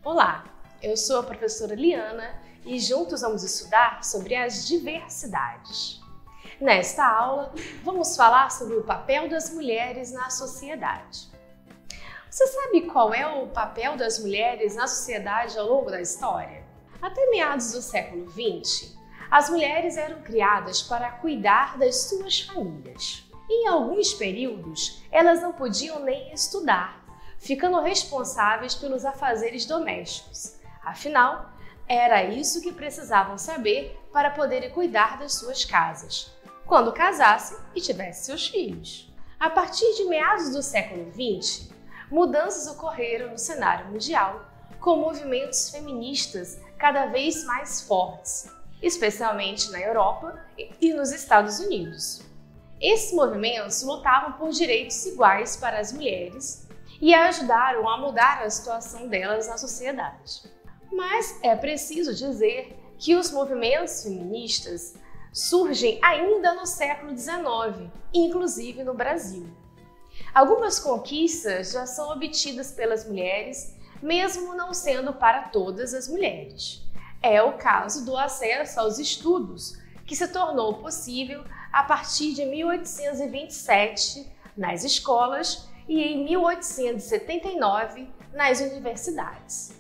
Olá, eu sou a professora Liana e juntos vamos estudar sobre as diversidades. Nesta aula, vamos falar sobre o papel das mulheres na sociedade. Você sabe qual é o papel das mulheres na sociedade ao longo da história? Até meados do século XX, as mulheres eram criadas para cuidar das suas famílias. Em alguns períodos, elas não podiam nem estudar, ficando responsáveis pelos afazeres domésticos. Afinal, era isso que precisavam saber para poderem cuidar das suas casas, quando casassem e tivessem seus filhos. A partir de meados do século XX, mudanças ocorreram no cenário mundial, com movimentos feministas cada vez mais fortes, especialmente na Europa e nos Estados Unidos. Esses movimentos lutavam por direitos iguais para as mulheres e ajudaram a mudar a situação delas na sociedade. Mas é preciso dizer que os movimentos feministas surgem ainda no século XIX, inclusive no Brasil. Algumas conquistas já são obtidas pelas mulheres, mesmo não sendo para todas as mulheres. É o caso do acesso aos estudos, que se tornou possível a partir de 1827 nas escolas e em 1879 nas universidades.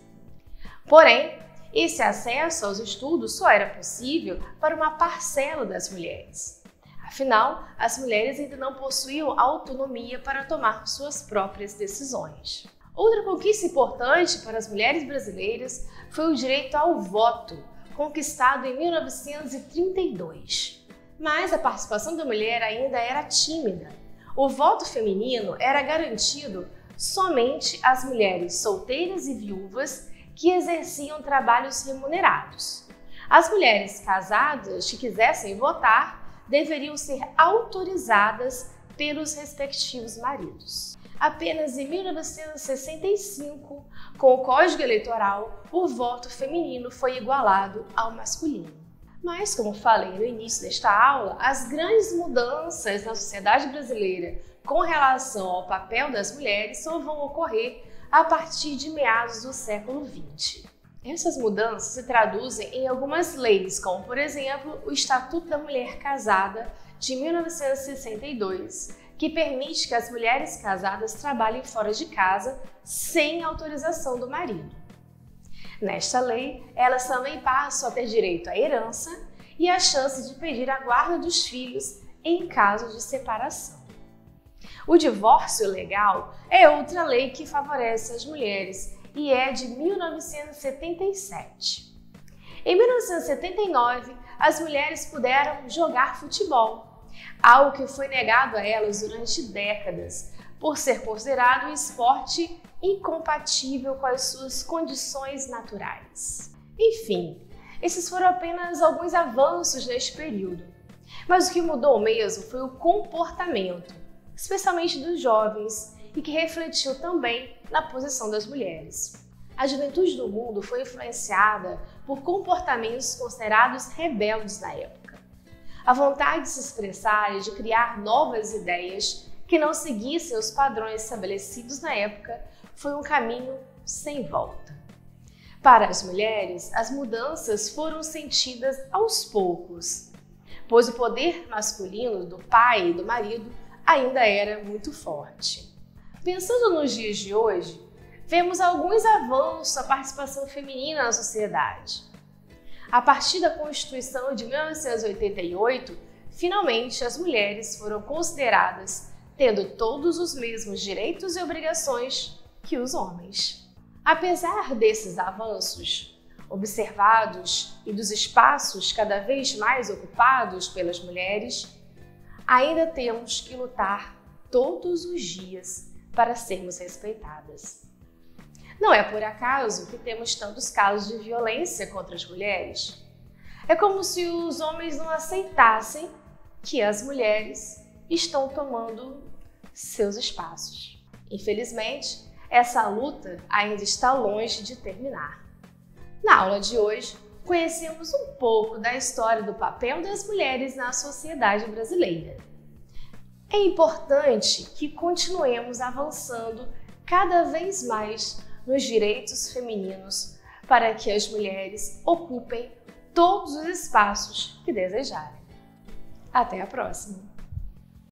Porém, esse acesso aos estudos só era possível para uma parcela das mulheres. Afinal, as mulheres ainda não possuíam autonomia para tomar suas próprias decisões. Outra conquista importante para as mulheres brasileiras foi o direito ao voto, conquistado em 1932. Mas a participação da mulher ainda era tímida. O voto feminino era garantido somente às mulheres solteiras e viúvas que exerciam trabalhos remunerados. As mulheres casadas que quisessem votar deveriam ser autorizadas pelos respectivos maridos. Apenas em 1965, com o Código Eleitoral, o voto feminino foi igualado ao masculino. Mas, como falei no início desta aula, as grandes mudanças na sociedade brasileira com relação ao papel das mulheres só vão ocorrer a partir de meados do século XX. Essas mudanças se traduzem em algumas leis, como, por exemplo, o Estatuto da Mulher Casada, de 1962, que permite que as mulheres casadas trabalhem fora de casa sem autorização do marido. Nesta lei, elas também passam a ter direito à herança e a chance de pedir a guarda dos filhos em caso de separação. O divórcio legal é outra lei que favorece as mulheres e é de 1977. Em 1979, as mulheres puderam jogar futebol, algo que foi negado a elas durante décadas, por ser considerado um esporte incompatível com as suas condições naturais. Enfim, esses foram apenas alguns avanços neste período. Mas o que mudou mesmo foi o comportamento, especialmente dos jovens, e que refletiu também na posição das mulheres. A juventude do mundo foi influenciada por comportamentos considerados rebeldes na época. A vontade de se expressar e de criar novas ideias que não seguissem os padrões estabelecidos na época foi um caminho sem volta. Para as mulheres, as mudanças foram sentidas aos poucos, pois o poder masculino do pai e do marido ainda era muito forte. Pensando nos dias de hoje, vemos alguns avanços na participação feminina na sociedade. A partir da Constituição de 1988, finalmente as mulheres foram consideradas tendo todos os mesmos direitos e obrigações que os homens. Apesar desses avanços observados e dos espaços cada vez mais ocupados pelas mulheres, ainda temos que lutar todos os dias para sermos respeitadas. Não é por acaso que temos tantos casos de violência contra as mulheres. É como se os homens não aceitassem que as mulheres estão tomando seus espaços. Infelizmente, essa luta ainda está longe de terminar. Na aula de hoje, conhecemos um pouco da história do papel das mulheres na sociedade brasileira. É importante que continuemos avançando cada vez mais nos direitos femininos para que as mulheres ocupem todos os espaços que desejarem. Até a próxima!